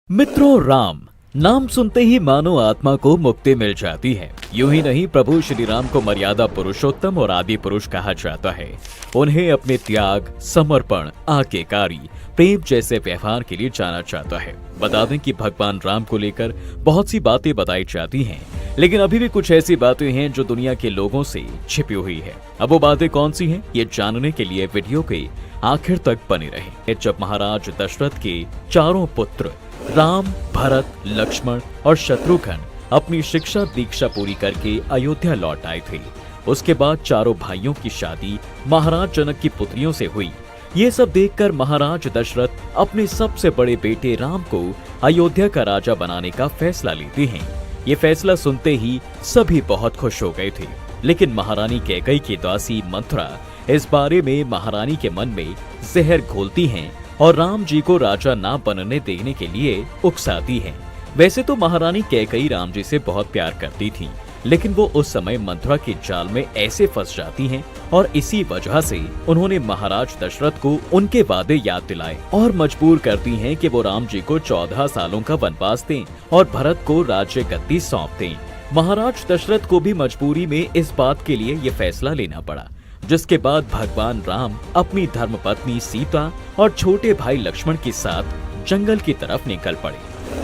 मित्रों, राम नाम सुनते ही मानो आत्मा को मुक्ति मिल जाती है। यूं ही नहीं, प्रभु श्री राम को मर्यादा पुरुषोत्तम और आदि पुरुष कहा जाता है। उन्हें अपने त्याग, समर्पण, आज्ञाकारी, प्रेम जैसे व्यवहार के लिए जाना जाता है। बता दें कि भगवान राम को लेकर बहुत सी बातें बताई जाती हैं, लेकिन अभी भी कुछ ऐसी बातें हैं जो दुनिया के लोगों से छिपी हुई है। अब वो बातें कौन सी हैं, ये जानने के लिए वीडियो के आखिर तक बने रहें। जब महाराज दशरथ के चारों पुत्र राम, भरत, लक्ष्मण और शत्रुघ्न अपनी शिक्षा दीक्षा पूरी करके अयोध्या लौट आए थे, उसके बाद चारों भाइयों की शादी महाराज जनक की पुत्रियों से हुई। ये सब देखकर महाराज दशरथ अपने सबसे बड़े बेटे राम को अयोध्या का राजा बनाने का फैसला लेते हैं। ये फैसला सुनते ही सभी बहुत खुश हो गए थे, लेकिन महारानी कैकेयी की दासी मंथरा इस बारे में महारानी के मन में जहर घोलती हैं और राम जी को राजा ना बनने देने के लिए उकसाती हैं। वैसे तो महारानी कैकेयी राम जी से बहुत प्यार करती थी, लेकिन वो उस समय मंथरा के जाल में ऐसे फंस जाती हैं और इसी वजह से उन्होंने महाराज दशरथ को उनके वादे याद दिलाए और मजबूर करती हैं कि वो राम जी को 14 सालों का वनवास दें और भरत को राज्य गद्दी सौंप दें। महाराज दशरथ को भी मजबूरी में इस बात के लिए ये फैसला लेना पड़ा, जिसके बाद भगवान राम अपनी धर्मपत्नी सीता और छोटे भाई लक्ष्मण के साथ जंगल की तरफ निकल पड़े।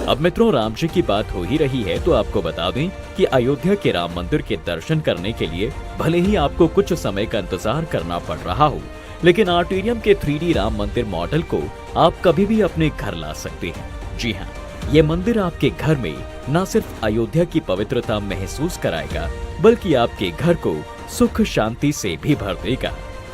अब मित्रों, राम जी की बात हो ही रही है तो आपको बता दें कि अयोध्या के राम मंदिर के दर्शन करने के लिए भले ही आपको कुछ समय का इंतजार करना पड़ रहा हो, लेकिन आर्टेरियम के 3D राम मंदिर मॉडल को आप कभी भी अपने घर ला सकते हैं। जी हाँ, ये मंदिर आपके घर में न सिर्फ अयोध्या की पवित्रता महसूस कराएगा, बल्कि आपके घर को सुख शांति से भी भर देगा।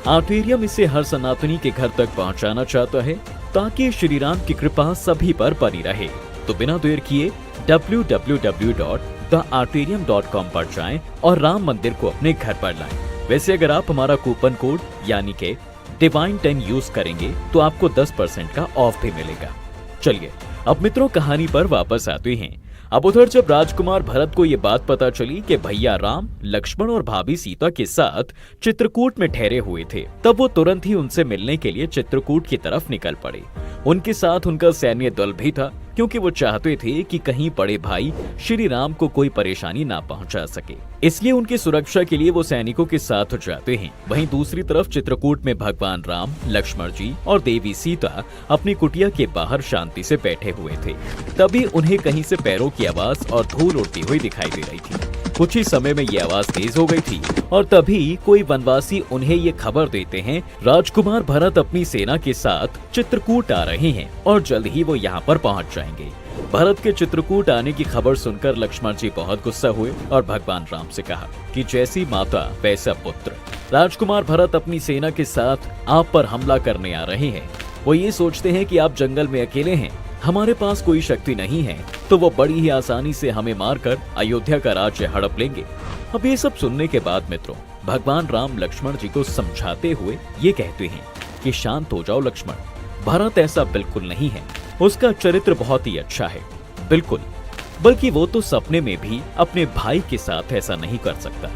आर्टेरियम इसे हर सनातनी के घर तक पहुंचाना चाहता है ताकि श्री राम की कृपा सभी पर बनी रहे। तो बिना देर किए www.thearterium.com पर जाएं और राम मंदिर को अपने घर पर लाएं। वैसे अगर आप हमारा कूपन कोड यानी के Divine10 यूज करेंगे तो आपको 10% का ऑफ भी मिलेगा। चलिए अब मित्रों, कहानी पर वापस आते हैं। अब उधर जब राजकुमार भरत को ये बात पता चली कि भैया राम, लक्ष्मण और भाभी सीता के साथ चित्रकूट में ठहरे हुए थे, तब वो तुरंत ही उनसे मिलने के लिए चित्रकूट की तरफ निकल पड़े। उनके साथ उनका सैन्य दल भी था, क्योंकि वो चाहते थे कि कहीं बड़े भाई श्री राम को कोई परेशानी ना पहुंचा सके, इसलिए उनकी सुरक्षा के लिए वो सैनिकों के साथ जाते हैं। वहीं दूसरी तरफ चित्रकूट में भगवान राम, लक्ष्मण जी और देवी सीता अपनी कुटिया के बाहर शांति से बैठे हुए थे। तभी उन्हें कहीं से पैरों की आवाज और धूल उड़ती हुई दिखाई दे रही थी। कुछ ही समय में ये आवाज तेज हो गई थी और तभी कोई वनवासी उन्हें ये खबर देते हैं, राजकुमार भरत अपनी सेना के साथ चित्रकूट आ रहे हैं और जल्द ही वो यहाँ पर पहुँच जाएंगे। भरत के चित्रकूट आने की खबर सुनकर लक्ष्मण जी बहुत गुस्सा हुए और भगवान राम से कहा कि जैसी माता वैसा पुत्र। राजकुमार भरत अपनी सेना के साथ आप पर हमला करने आ रहे हैं। वो ये सोचते हैं कि आप जंगल में अकेले हैं, हमारे पास कोई शक्ति नहीं है, तो वो बड़ी ही आसानी से हमें मारकर अयोध्या का राज्य हड़प लेंगे। अब ये सब सुनने के बाद मित्रों, भगवान राम लक्ष्मण जी को समझाते हुए ये कहते हैं कि शांत हो जाओ लक्ष्मण, भरत ऐसा बिल्कुल नहीं है, उसका चरित्र बहुत ही अच्छा है। बिल्कुल, बल्कि वो तो सपने में भी अपने भाई के साथ ऐसा नहीं कर सकता।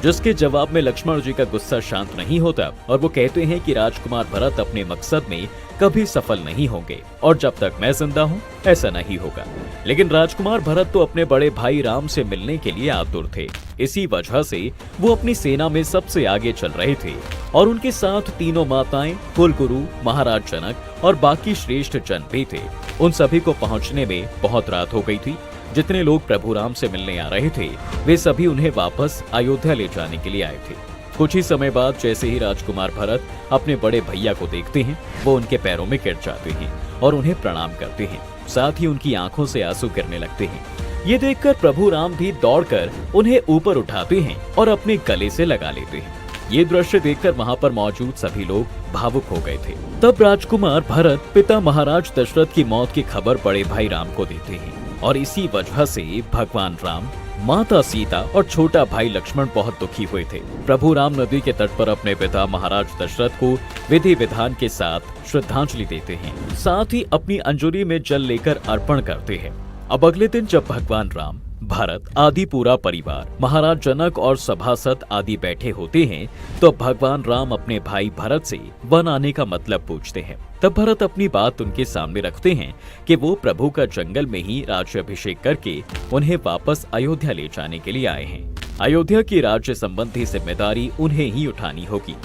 जिसके जवाब में लक्ष्मण जी का गुस्सा शांत नहीं होता और वो कहते हैं कि राजकुमार भरत अपने मकसद में कभी सफल नहीं होंगे और जब तक मैं जिंदा हूँ ऐसा नहीं होगा। लेकिन राजकुमार भरत तो अपने बड़े भाई राम से मिलने के लिए आतुर थे। इसी वजह से वो अपनी सेना में सबसे आगे चल रहे थे और उनके साथ तीनों माताएं, कुलगुरु, महाराज जनक और बाकी श्रेष्ठ जन भी थे। उन सभी को पहुंचने में बहुत रात हो गई थी। जितने लोग प्रभु राम से मिलने आ रहे थे वे सभी उन्हें वापस अयोध्या ले जाने के लिए आए थे। कुछ ही समय बाद जैसे ही राजकुमार भरत अपने बड़े भैया को देखते हैं, वो उनके पैरों में गिर जाते हैं और उन्हें प्रणाम करते हैं। साथ ही उनकी आंखों से आंसू गिरने लगते हैं। ये देखकर प्रभु राम भी दौड़कर उन्हें ऊपर उठाते हैं और अपने गले से लगा लेते हैं। ये दृश्य देखकर वहाँ पर मौजूद सभी लोग भावुक हो गए थे। तब राजकुमार भरत पिता महाराज दशरथ की मौत की खबर बड़े भाई राम को देते हैं और इसी वजह से भगवान राम, माता सीता और छोटा भाई लक्ष्मण बहुत दुखी हुए थे। प्रभु राम नदी के तट पर अपने पिता महाराज दशरथ को विधि विधान के साथ श्रद्धांजलि देते हैं, साथ ही अपनी अंजुरी में जल लेकर अर्पण करते हैं। अब अगले दिन जब भगवान राम, भरत आदि पूरा परिवार, महाराज जनक और सभासद आदि बैठे होते हैं तो भगवान राम अपने भाई भरत से वन आने का मतलब पूछते हैं। तब भरत अपनी बात उनके सामने रखते हैं कि वो प्रभु का जंगल में ही राज्याभिषेक करके उन्हें वापस अयोध्या ले जाने के लिए आए हैं। अयोध्या की राज्य संबंधी जिम्मेदारी उन्हें ही उठानी होगी।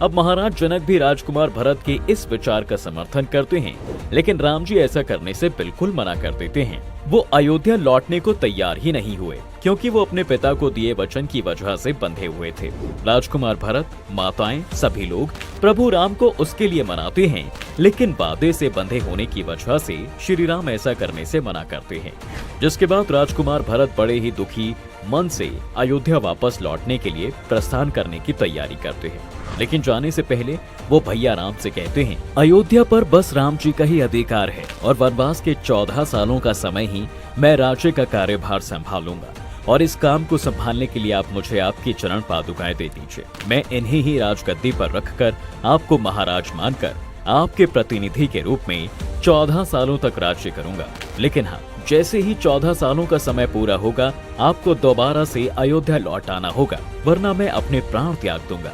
अब महाराज जनक भी राजकुमार भरत के इस विचार का समर्थन करते हैं, लेकिन राम जी ऐसा करने से बिल्कुल मना कर देते हैं। वो अयोध्या लौटने को तैयार ही नहीं हुए, क्योंकि वो अपने पिता को दिए वचन की वजह से बंधे हुए थे। राजकुमार भरत, माताएं, सभी लोग प्रभु राम को उसके लिए मनाते हैं, लेकिन वादे से बंधे होने की वजह से श्री राम ऐसा करने से मना करते हैं। जिसके बाद राजकुमार भरत बड़े ही दुखी मन से अयोध्या वापस लौटने के लिए प्रस्थान करने की तैयारी करते हैं। लेकिन जाने से पहले वो भैया राम से कहते हैं, अयोध्या पर बस राम जी का ही अधिकार है और वनवास के 14 सालों का समय ही मैं राज्य का कार्यभार संभालूंगा, और इस काम को संभालने के लिए आप मुझे आपकी चरण पादुकाएं दे दीजिए। मैं इन्हीं ही राजगद्दी पर रखकर आपको महाराज मानकर आपके प्रतिनिधि के रूप में 14 सालों तक राज्य करूंगा। लेकिन हाँ, जैसे ही 14 सालों का समय पूरा होगा आपको दोबारा से अयोध्या लौट आना होगा, वरना मैं अपने प्राण त्याग दूंगा।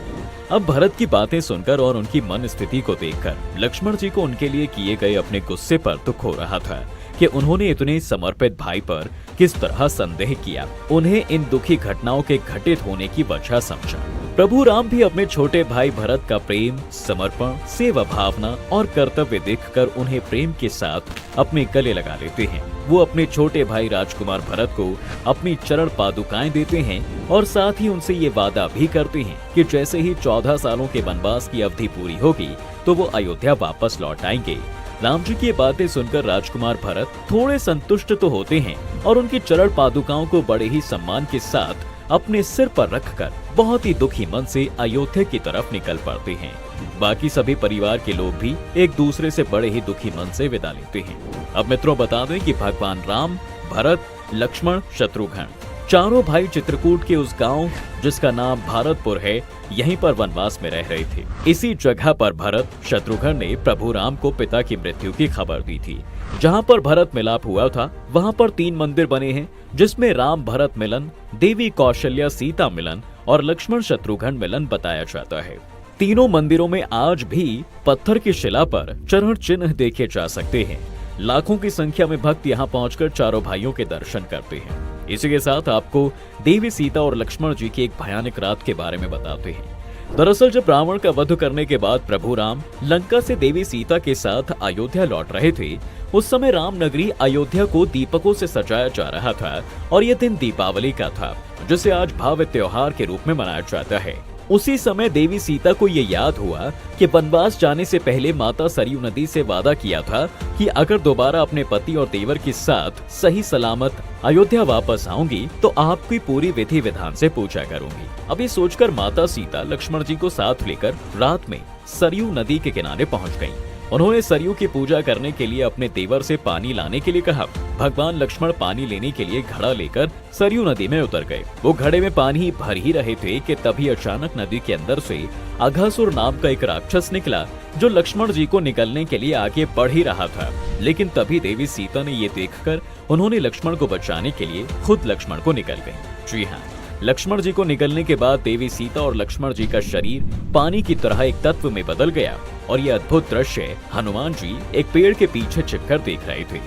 अब भरत की बातें सुनकर और उनकी मन स्थिति को देखकर लक्ष्मण जी को उनके लिए किए गए अपने गुस्से पर दुख हो रहा था कि उन्होंने इतने समर्पित भाई पर किस तरह संदेह किया। उन्हें इन दुखी घटनाओं के घटित होने की वजह समझा। प्रभु राम भी अपने छोटे भाई भरत का प्रेम, समर्पण, सेवा भावना और कर्तव्य देखकर उन्हें प्रेम के साथ अपने गले लगा लेते हैं। वो अपने छोटे भाई राजकुमार भरत को अपनी चरण पादुकाएं देते हैं और साथ ही उनसे ये वादा भी करते हैं कि जैसे ही 14 सालों के वनवास की अवधि पूरी होगी तो वो अयोध्या वापस लौट आएंगे। राम जी की बातें सुनकर राजकुमार भरत थोड़े संतुष्ट तो होते हैं और उनकी चरण पादुकाओं को बड़े ही सम्मान के साथ अपने सिर पर रखकर बहुत ही दुखी मन से अयोध्या की तरफ निकल पड़ते हैं। बाकी सभी परिवार के लोग भी एक दूसरे से बड़े ही दुखी मन से विदा लेते हैं। अब मित्रों बता दें कि भगवान राम, भरत, लक्ष्मण, शत्रुघ्न चारों भाई चित्रकूट के उस गांव जिसका नाम भारतपुर है, यहीं पर वनवास में रह रहे थे। इसी जगह पर भरत, शत्रुघ्न ने प्रभु राम को पिता की मृत्यु की खबर दी थी। जहां पर भरत मिलाप हुआ था वहां पर 3 मंदिर बने हैं, जिसमें राम भरत मिलन, देवी कौशल्या सीता मिलन और लक्ष्मण शत्रुघ्न मिलन बताया जाता है। तीनों मंदिरों में आज भी पत्थर की शिला पर चरण चिन्ह देखे जा सकते हैं। लाखों की संख्या में भक्त यहाँ पहुंचकर चारों भाइयों के दर्शन करते हैं। इसी के साथ आपको देवी सीता और लक्ष्मण जी की एक भयानक रात के बारे में बताते हैं। दरअसल जब रावण का वध करने के बाद प्रभु राम लंका से देवी सीता के साथ अयोध्या लौट रहे थे, उस समय राम नगरी अयोध्या को दीपकों से सजाया जा रहा था और यह दिन दीपावली का था, जिसे आज भव्य त्योहार के रूप में मनाया जाता है। उसी समय देवी सीता को ये याद हुआ कि वनवास जाने से पहले माता सरयू नदी से वादा किया था कि अगर दोबारा अपने पति और देवर के साथ सही सलामत अयोध्या वापस आऊंगी तो आपकी पूरी विधि विधान से पूजा करूंगी। अब ये सोचकर माता सीता लक्ष्मण जी को साथ लेकर रात में सरयू नदी के किनारे पहुंच गईं। उन्होंने सरयू की पूजा करने के लिए अपने देवर से पानी लाने के लिए कहा। भगवान लक्ष्मण पानी लेने के लिए घड़ा लेकर सरयू नदी में उतर गए। वो घड़े में पानी भर ही रहे थे कि तभी अचानक नदी के अंदर से अघासुर नाम का एक राक्षस निकला, जो लक्ष्मण जी को निकलने के लिए आगे बढ़ ही रहा था। लेकिन तभी देवी सीता ने ये देखकर उन्होंने लक्ष्मण को बचाने के लिए खुद लक्ष्मण को निकल गई। जी हाँ, लक्ष्मण जी को निकलने के बाद देवी सीता और लक्ष्मण जी का शरीर पानी की तरह एक तत्व में बदल गया और यह अद्भुत दृश्य हनुमान जी एक पेड़ के पीछे छिपकर देख रहे थे।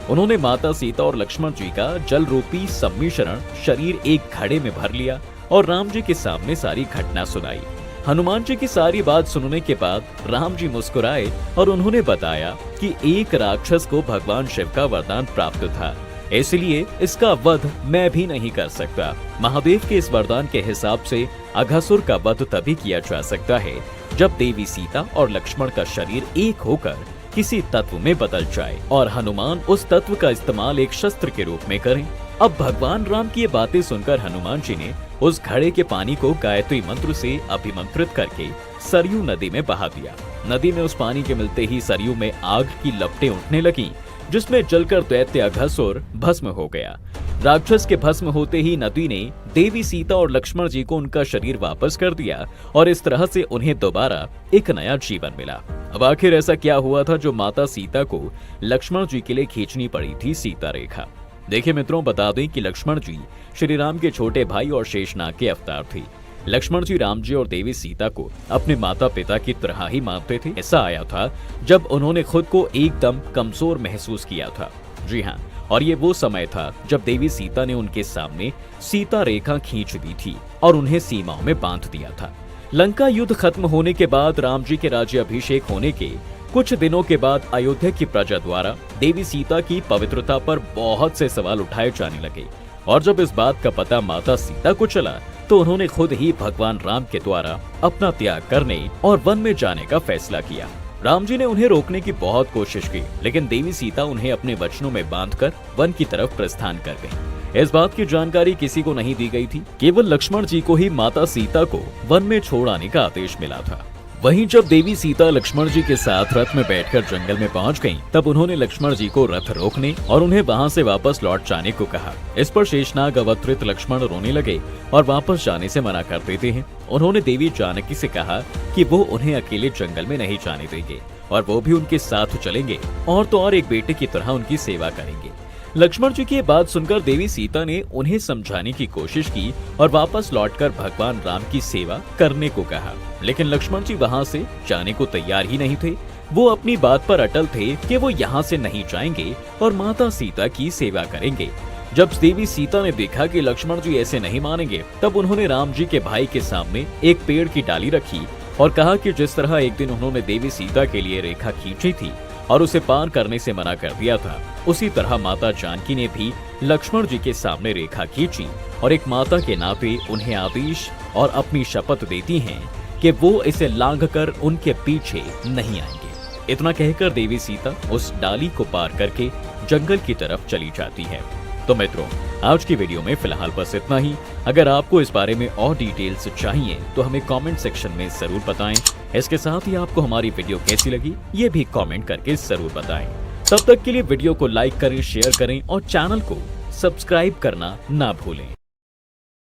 उन्होंने माता सीता और लक्ष्मण जी का जल रूपी सम्मिश्रण शरीर एक घड़े में भर लिया और राम जी के सामने सारी घटना सुनाई। हनुमान जी की सारी बात सुनने के बाद राम जी मुस्कुराए और उन्होंने बताया कि एक राक्षस को भगवान शिव का वरदान प्राप्त था, इसलिए इसका वध मैं भी नहीं कर सकता। महादेव के इस वरदान के हिसाब से अघासुर का वध तभी किया जा सकता है जब देवी सीता और लक्ष्मण का शरीर एक होकर किसी तत्व में बदल जाए और हनुमान उस तत्व का इस्तेमाल एक शस्त्र के रूप में करें। अब भगवान राम की ये बातें सुनकर हनुमान जी ने उस घड़े के पानी को गायत्री मंत्र से अभिमंत्रित करके सरयू नदी में बहा दिया। नदी में उस पानी के मिलते ही सरयू में आग की लपटें उठने लगी, जिसमें जलकर दैत्य अघासुर भस्म हो गया। राक्षस के भस्म होते ही नदी ने देवी सीता और लक्ष्मण जी को उनका शरीर वापस कर दिया और इस तरह से उन्हें दोबारा एक नया जीवन मिला। अब आखिर ऐसा क्या हुआ था जो माता सीता को लक्ष्मण जी के लिए खींचनी पड़ी थी सीता रेखा? देखिए मित्रों, बता दें कि लक्ष्मण जी श्री राम के छोटे भाई और शेषनाग के अवतार थे। लक्ष्मण जी राम जी और देवी सीता को अपने माता पिता की तरह ही मानते थे। ऐसा आया था जब उन्होंने खुद को एकदम कमजोर महसूस किया था। जी हाँ, और ये वो समय था जब देवी सीता ने उनके सामने सीता रेखा खींच दी थी और उन्हें सीमाओं में बांध दिया था। लंका युद्ध खत्म होने के बाद राम जी के राज्य अभिषेक होने के कुछ दिनों के बाद अयोध्या की प्रजा द्वारा देवी सीता की पवित्रता पर बहुत से सवाल उठाए जाने लगे और जब इस बात का पता माता सीता को चला तो उन्होंने खुद ही भगवान राम के द्वारा अपना त्याग करने और वन में जाने का फैसला किया। राम जी ने उन्हें रोकने की बहुत कोशिश की, लेकिन देवी सीता उन्हें अपने वचनों में बांधकर वन की तरफ प्रस्थान कर गई। इस बात की जानकारी किसी को नहीं दी गई थी, केवल लक्ष्मण जी को ही माता सीता को वन में छोड़ आने का आदेश मिला था। वहीं जब देवी सीता लक्ष्मण जी के साथ रथ में बैठकर जंगल में पहुंच गईं, तब उन्होंने लक्ष्मण जी को रथ रोकने और उन्हें वहां से वापस लौट जाने को कहा। इस पर शेषनाग अवतरित लक्ष्मण रोने लगे और वापस जाने से मना कर देते हैं। उन्होंने देवी जानकी से कहा कि वो उन्हें अकेले जंगल में नहीं जाने देंगे और वो भी उनके साथ चलेंगे और तो और एक बेटे की तरह उनकी सेवा करेंगे। लक्ष्मण जी की ये बात सुनकर देवी सीता ने उन्हें समझाने की कोशिश की और वापस लौटकर भगवान राम की सेवा करने को कहा, लेकिन लक्ष्मण जी वहां से जाने को तैयार ही नहीं थे। वो अपनी बात पर अटल थे कि वो यहाँ से नहीं जाएंगे और माता सीता की सेवा करेंगे। जब देवी सीता ने देखा कि लक्ष्मण जी ऐसे नहीं मानेंगे, तब उन्होंने राम जी के भाई के सामने एक पेड़ की डाली रखी और कहा कि जिस तरह एक दिन उन्होंने देवी सीता के लिए रेखा खींची थी और उसे पार करने से मना कर दिया था, उसी तरह माता जानकी ने भी लक्ष्मण जी के सामने रेखा खींची और एक माता के नाते उन्हें आदेश और अपनी शपथ देती हैं कि वो इसे लांघकर उनके पीछे नहीं आएंगे। इतना कहकर देवी सीता उस डाली को पार करके जंगल की तरफ चली जाती है। तो मित्रों, आज की वीडियो में फिलहाल बस इतना ही। अगर आपको इस बारे में और डिटेल्स चाहिए तो हमें कमेंट सेक्शन में जरूर बताएं। इसके साथ ही आपको हमारी वीडियो कैसी लगी ये भी कमेंट करके जरूर बताएं। तब तक के लिए वीडियो को लाइक करें, शेयर करें और चैनल को सब्सक्राइब करना ना भूलें।